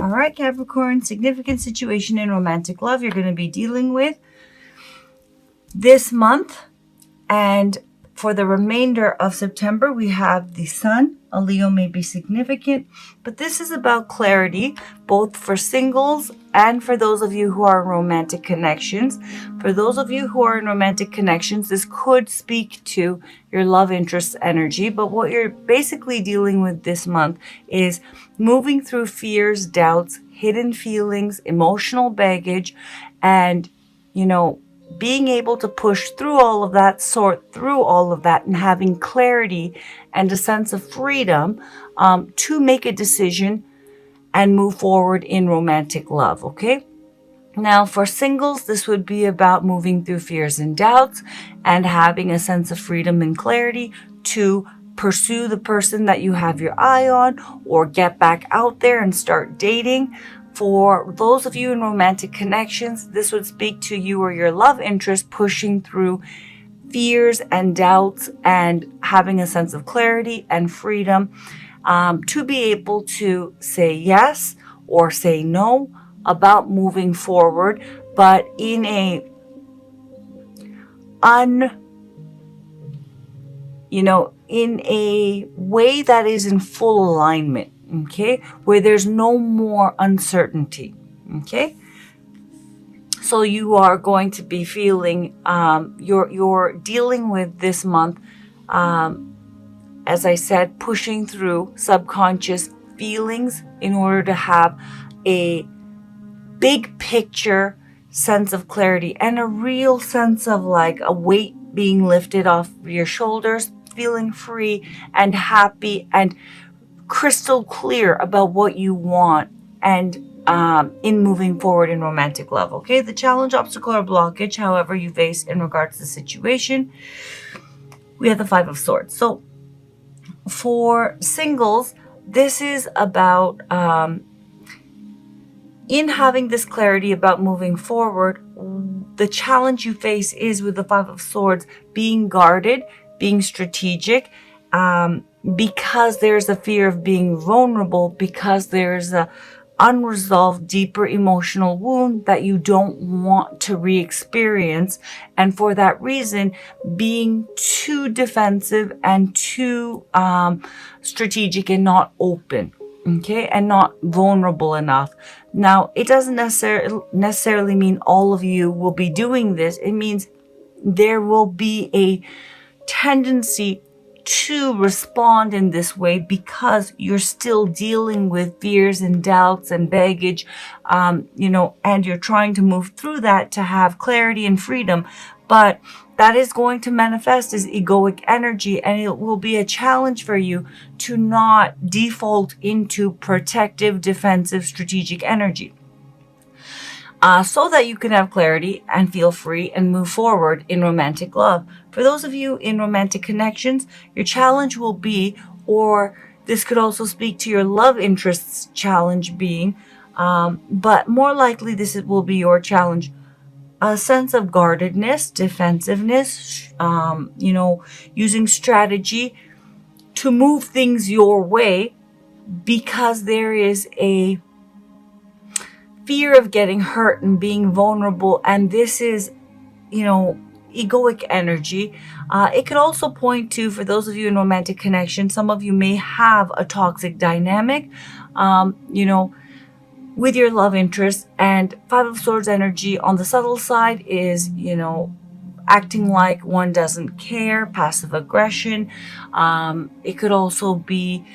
All right, Capricorn, significant situation in romantic love you're going to be dealing with this month. And for the remainder of September, we have the Sun. A Leo may be significant, but this is about clarity, both for singles and for those of you who are in romantic connections. For those of you who are in romantic connections, this could speak to your love interest energy, but what you're basically dealing with this month is moving through fears, doubts, hidden feelings, emotional baggage, and, being able to push through all of that, sort through all of that, and having clarity and a sense of freedom to make a decision and move forward in romantic love, okay? Now, for singles, this would be about moving through fears and doubts and having a sense of freedom and clarity to pursue the person that you have your eye on or get back out there and start dating. For those of you in romantic connections, this would speak to you or your love interest pushing through fears and doubts and having a sense of clarity and freedom to be able to say yes or say no about moving forward, but in a in a way that is in full alignment. Okay, where there's no more uncertainty. Okay, so you are going to be feeling you're dealing with this month, as I said, pushing through subconscious feelings in order to have a big picture sense of clarity and a real sense of like a weight being lifted off your shoulders, feeling free and happy and crystal clear about what you want and in moving forward in romantic love. Okay, the challenge, obstacle, or blockage, however you face in regards to the situation, we have the Five of Swords. So for singles, this is about in having this clarity about moving forward. The challenge you face is with the Five of Swords being guarded, being strategic, because there's a fear of being vulnerable, because there's a unresolved, deeper emotional wound that you don't want to re-experience. And for that reason, being too defensive and too strategic and not open, okay, and not vulnerable enough. Now, it doesn't necessarily mean all of you will be doing this. It means there will be a tendency to respond in this way because you're still dealing with fears and doubts and baggage, and you're trying to move through that to have clarity and freedom. But that is going to manifest as egoic energy, and it will be a challenge for you to not default into protective, defensive, strategic energy. So that you can have clarity and feel free and move forward in romantic love. For those of you in romantic connections, your challenge will be, or this could also speak to your love interests challenge being, but more likely this will be your challenge, a sense of guardedness, defensiveness, using strategy to move things your way because there is a fear of getting hurt and being vulnerable, and this is, egoic energy. It could also point to, for those of you in romantic connection, some of you may have a toxic dynamic, with your love interest. And Five of Swords energy on the subtle side is, acting like one doesn't care, passive aggression. It could also be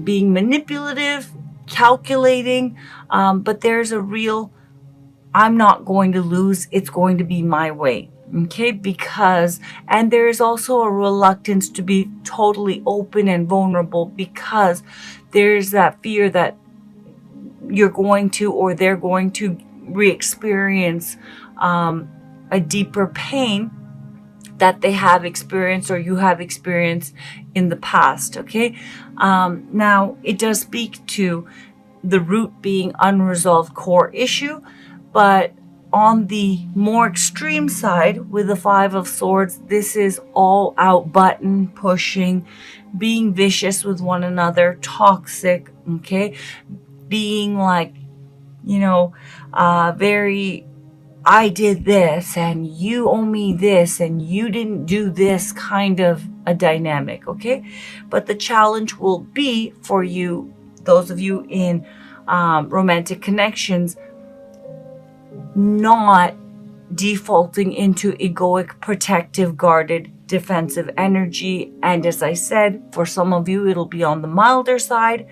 being manipulative, calculating, but there's a real, I'm not going to lose, it's going to be my way. Okay, and there is also a reluctance to be totally open and vulnerable because there's that fear that you're going to, or they're going to re-experience a deeper pain that they have experienced or you have experienced in the past. Okay, now it does speak to the root being unresolved core issue, but on the more extreme side with the Five of Swords, this is all out button pushing, being vicious with one another, toxic, okay, being like, very, I did this and you owe me this and you didn't do this kind of a dynamic, okay? But the challenge will be for you, those of you in romantic connections, not defaulting into egoic, protective, guarded, defensive energy. And as I said, for some of you, it'll be on the milder side.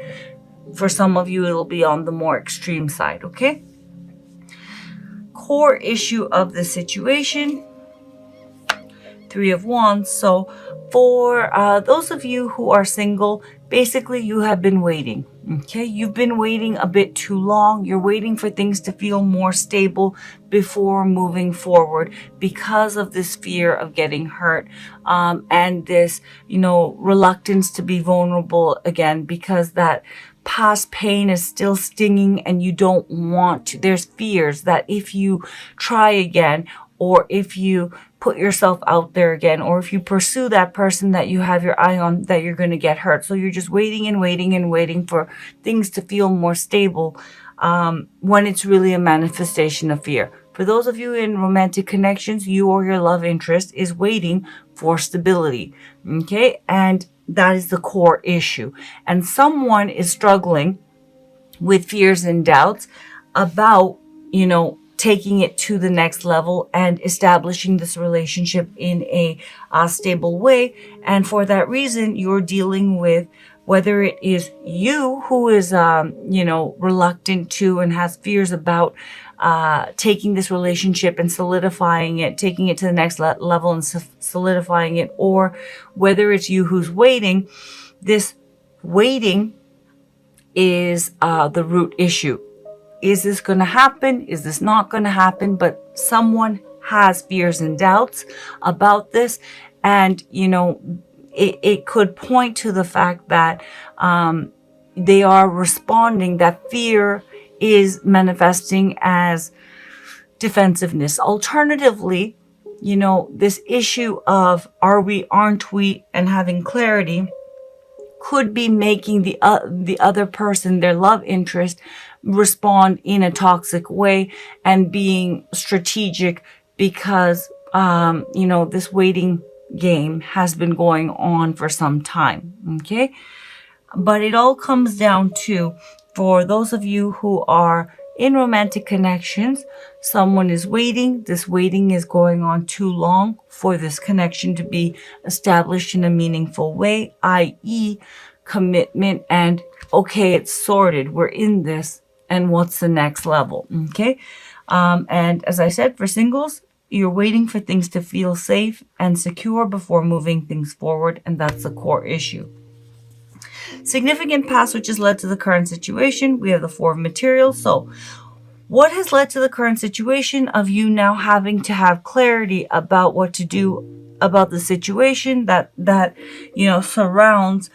For some of you, it'll be on the more extreme side, okay? Core issue of the situation, 3 of Wands. So for those of you who are single, basically you have been waiting, okay? You've been waiting a bit too long. You're waiting for things to feel more stable before moving forward because of this fear of getting hurt, and this, reluctance to be vulnerable again, because that past pain is still stinging and you don't want to. There's fears that if you try again, or if you put yourself out there again, or if you pursue that person that you have your eye on, that you're going to get hurt. So you're just waiting and waiting and waiting for things to feel more stable, when it's really a manifestation of fear. For those of you in romantic connections, you or your love interest is waiting for stability, okay? And that is the core issue. And someone is struggling with fears and doubts about, taking it to the next level and establishing this relationship in a stable way. And for that reason, you're dealing with, whether it is you who is, reluctant to and has fears about taking this relationship and solidifying it, taking it to the next level and solidifying it, or whether it's you who's waiting. This waiting is the root issue. Is this going to happen? Is this not going to happen? But someone has fears and doubts about this. And, it could point to the fact that they are responding, that fear is manifesting as defensiveness. Alternatively, this issue of are we, aren't we, and having clarity could be making the other person, their love interest, respond in a toxic way and being strategic because, this waiting game has been going on for some time. Okay. But it all comes down to, for those of you who are in romantic connections, someone is waiting. This waiting is going on too long for this connection to be established in a meaningful way, i.e. commitment and, okay, it's sorted. We're in this. And what's the next level? Okay. And as I said, for singles, you're waiting for things to feel safe and secure before moving things forward. And that's the core issue. Significant past, which has led to the current situation. We have the 4 of materials. So what has led to the current situation of you now having to have clarity about what to do about the situation that surrounds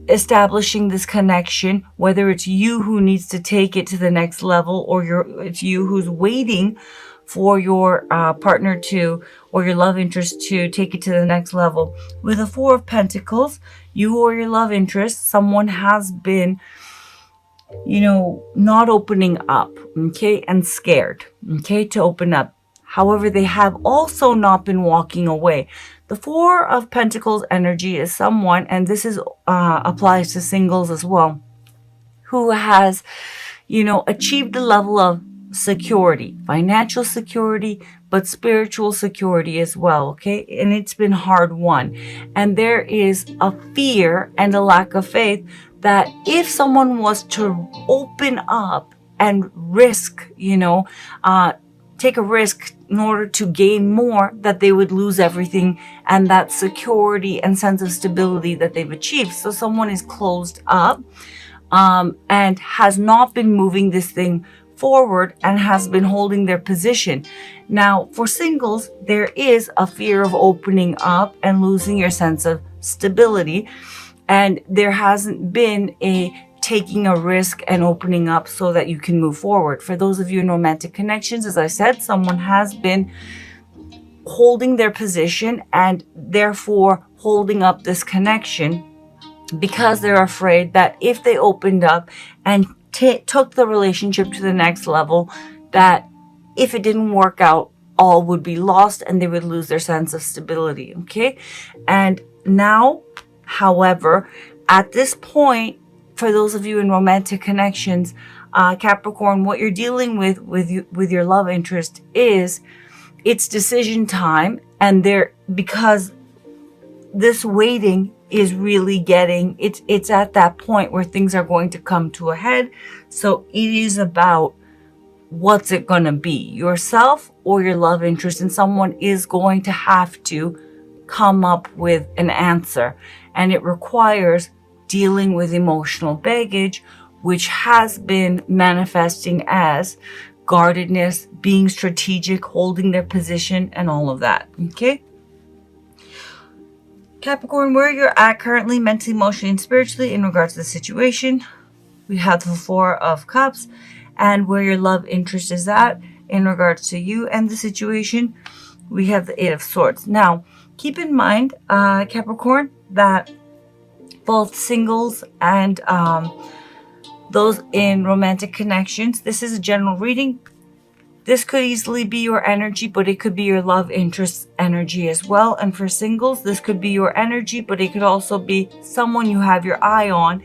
establishing this connection, whether it's you who needs to take it to the next level, or it's you who's waiting for your partner to, or your love interest to take it to the next level. With the 4 of Pentacles, you or your love interest, someone has been, not opening up, okay, and scared, okay, to open up. However, they have also not been walking away. The 4 of Pentacles energy is someone, and this is applies to singles as well, who has, achieved a level of security, financial security, but spiritual security as well, okay? And it's been hard won. And there is a fear and a lack of faith that if someone was to open up and risk, take a risk in order to gain more, that they would lose everything and that security and sense of stability that they've achieved. So someone is closed up and has not been moving this thing forward and has been holding their position. Now, for singles, there is a fear of opening up and losing your sense of stability. And there hasn't been a taking a risk and opening up so that you can move forward. For those of you in romantic connections, as I said, someone has been holding their position and therefore holding up this connection because they're afraid that if they opened up and took the relationship to the next level, that if it didn't work out, all would be lost and they would lose their sense of stability. Okay. And now, however, at this point, for those of you in romantic connections, Capricorn, what you're dealing with your love interest is it's decision time, and because this waiting is really getting, it's at that point where things are going to come to a head. So it is about what's it going to be, yourself or your love interest, and someone is going to have to come up with an answer, and it requires dealing with emotional baggage, which has been manifesting as guardedness, being strategic, holding their position, and all of that. Okay, Capricorn, where you're at currently, mentally, emotionally, and spiritually in regards to the situation, we have the Four of Cups. And where your love interest is at in regards to you and the situation, we have the Eight of Swords. Now, keep in mind, Capricorn, that both singles and those in romantic connections, this is a general reading. This could easily be your energy, but it could be your love interest energy as well. And for singles, this could be your energy, but it could also be someone you have your eye on,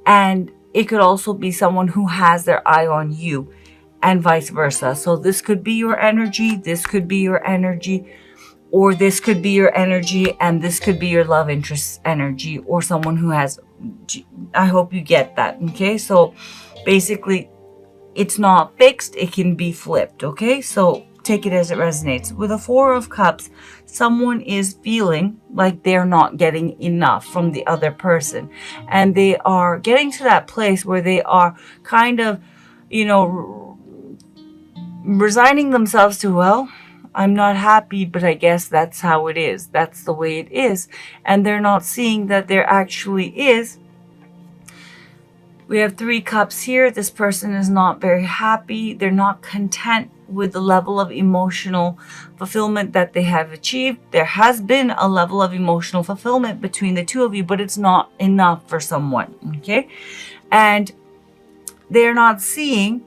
and it could also be someone who has their eye on you, and vice versa. So this could be your energy, this could be your energy, or this could be your energy and this could be your love interest energy, or someone who has, I hope you get that. Okay, so basically it's not fixed, it can be flipped. Okay, so take it as it resonates. With a Four of Cups, someone is feeling like they're not getting enough from the other person, and they are getting to that place where they are kind of, resigning themselves to, well, I'm not happy, but I guess that's how it is. That's the way it is. And they're not seeing that there actually is. We have Three Cups here. This person is not very happy. They're not content with the level of emotional fulfillment that they have achieved. There has been a level of emotional fulfillment between the two of you, but it's not enough for someone. Okay. And they're not seeing,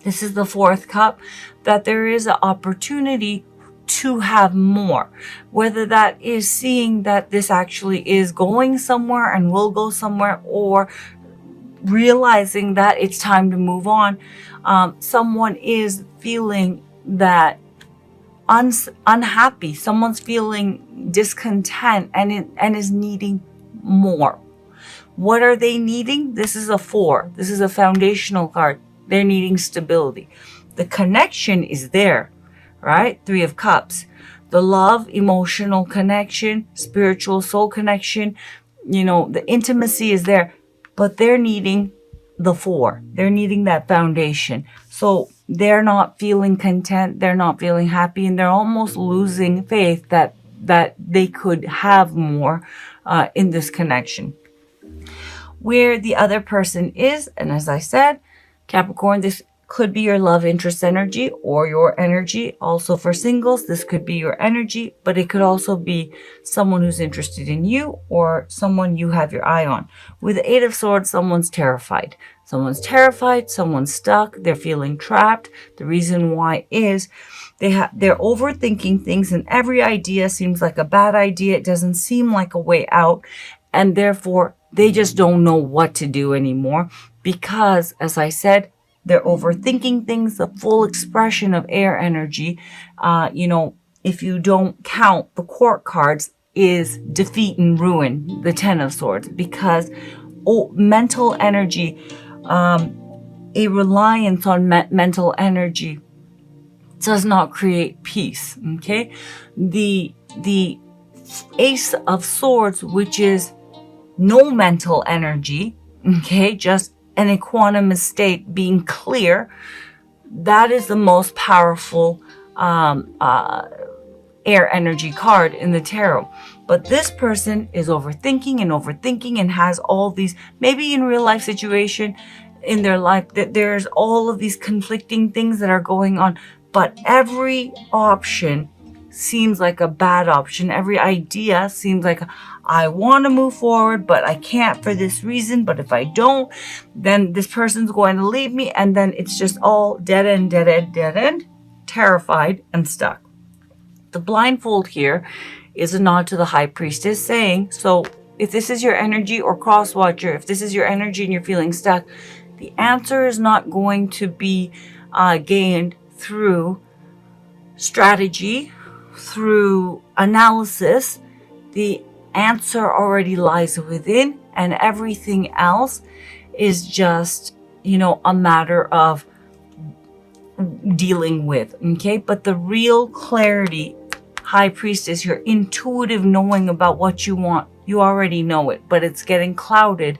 this is the Fourth Cup, that there is an opportunity to have more. Whether that is seeing that this actually is going somewhere and will go somewhere, or realizing that it's time to move on. Someone is feeling that unhappy. Someone's feeling discontent and is needing more. What are they needing? This is a Four. This is a foundational card. They're needing stability. The connection is there, right? Three of Cups. The love, emotional connection, spiritual soul connection, the intimacy is there, but they're needing the Four. They're needing that foundation. So they're not feeling content. They're not feeling happy, and they're almost losing faith that they could have more in this connection. Where the other person is, and as I said, Capricorn, this could be your love interest energy or your energy. Also for singles, this could be your energy, but it could also be someone who's interested in you or someone you have your eye on. With the Eight of Swords, someone's terrified. Someone's terrified, someone's stuck, they're feeling trapped. The reason why is they're overthinking things, and every idea seems like a bad idea. It doesn't seem like a way out, and therefore they just don't know what to do anymore because, as I said, they're overthinking things. The full expression of air energy, if you don't count the court cards, is defeat and ruin, the Ten of Swords, because mental energy, a reliance on mental energy does not create peace. Okay, the Ace of Swords, which is no mental energy, okay, just an equanimous state, being clear, that is the most powerful air energy card in the tarot. But this person is overthinking and has all these, maybe in real life situation in their life, that there's all of these conflicting things that are going on, but every option seems like a bad option. Every idea seems like I want to move forward, but I can't for this reason. But if I don't, then this person's going to leave me. And then it's just all dead end, dead end, dead end, terrified and stuck. The blindfold here is a nod to the High Priestess saying, so if this is your energy, or cross watcher, if this is your energy and you're feeling stuck, the answer is not going to be gained through strategy, through analysis. The answer already lies within, and everything else is just, a matter of dealing with. Okay, but the real clarity, High Priestess, your intuitive knowing about what you want, you already know it, but it's getting clouded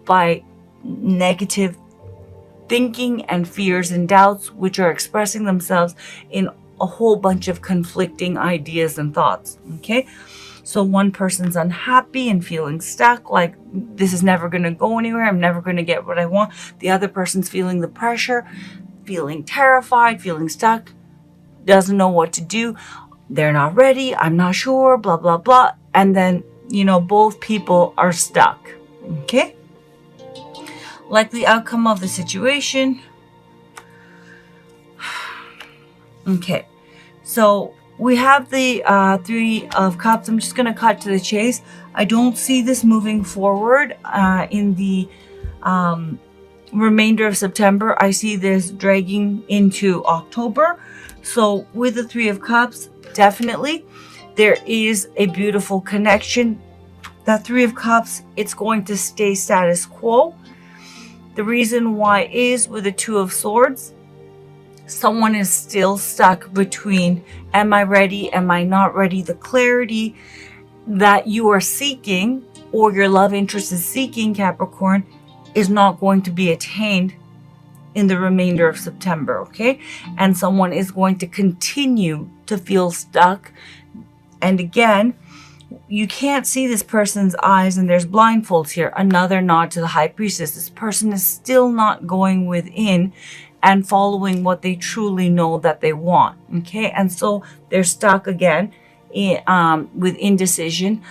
by negative thinking and fears and doubts, which are expressing themselves in a whole bunch of conflicting ideas and thoughts. Okay, so one person's unhappy and feeling stuck, like this is never going to go anywhere, I'm never going to get what I want. The other person's feeling the pressure, feeling terrified, feeling stuck, doesn't know what to do. They're not ready, I'm not sure, blah, blah, blah. And then, both people are stuck. Okay? Likely outcome of the situation. Okay. So we have the Three of Cups. I'm just going to cut to the chase. I don't see this moving forward in the remainder of September. I see this dragging into October. So with the Three of Cups, definitely there is a beautiful connection. That Three of Cups, it's going to stay status quo. The reason why is with the Two of Swords, someone is still stuck between, am I ready, am I not ready? The clarity that you are seeking, or your love interest is seeking, Capricorn, is not going to be attained in the remainder of September, okay? And someone is going to continue to feel stuck. And again, you can't see this person's eyes, and there's blindfolds here. Another nod to the High Priestess. This person is still not going within and following what they truly know that they want, okay? And so they're stuck again with indecision.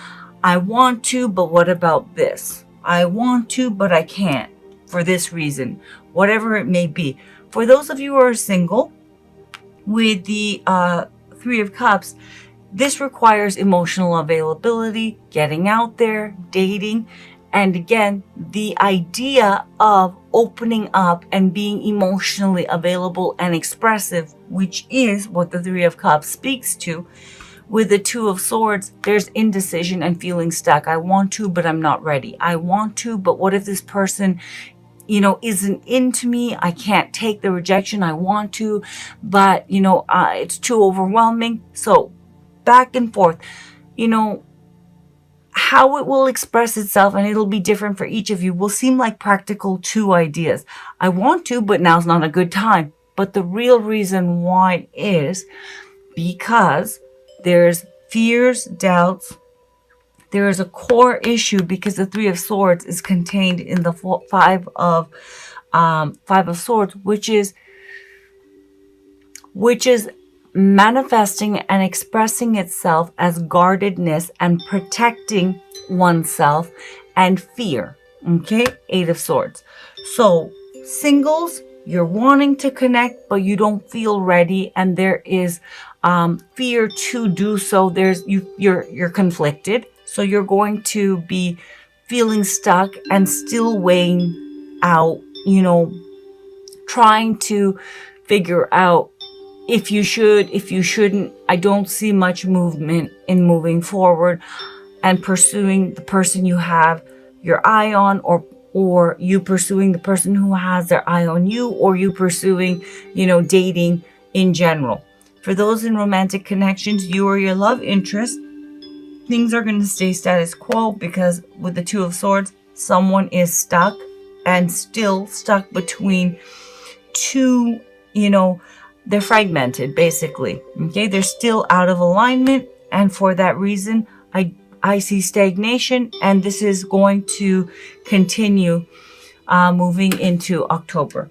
I want to, but what about this? I want to, but I can't for this reason, whatever it may be. For those of you who are single, with the Three of Cups, this requires emotional availability, getting out there, dating, and again, the idea of opening up and being emotionally available and expressive, which is what the Three of Cups speaks to. With the Two of Swords, there's indecision and feeling stuck. I want to, but I'm not ready. I want to, but what if this person, isn't into me? I can't take the rejection. I want to, but, it's too overwhelming. So back and forth, how it will express itself, and it'll be different for each of you, will seem like practical two ideas. I want to, but now's not a good time. But the real reason why is because there's fears, doubts. There is a core issue because the Three of Swords is contained in the Five of Swords, which is manifesting and expressing itself as guardedness and protecting oneself and fear. Okay, Eight of Swords. So singles, you're wanting to connect, but you don't feel ready, and there is fear to do so. You're conflicted, so you're going to be feeling stuck and still weighing out, trying to figure out if you should, if you shouldn't. I don't see much movement in moving forward and pursuing the person you have your eye on, or you pursuing the person who has their eye on you, or you pursuing, dating in general. For those in romantic connections, you or your love interest, things are going to stay status quo because with the Two of Swords, someone is stuck and still stuck between two, they're fragmented, basically. Okay, they're still out of alignment, and for that reason, I see stagnation, and this is going to continue moving into October.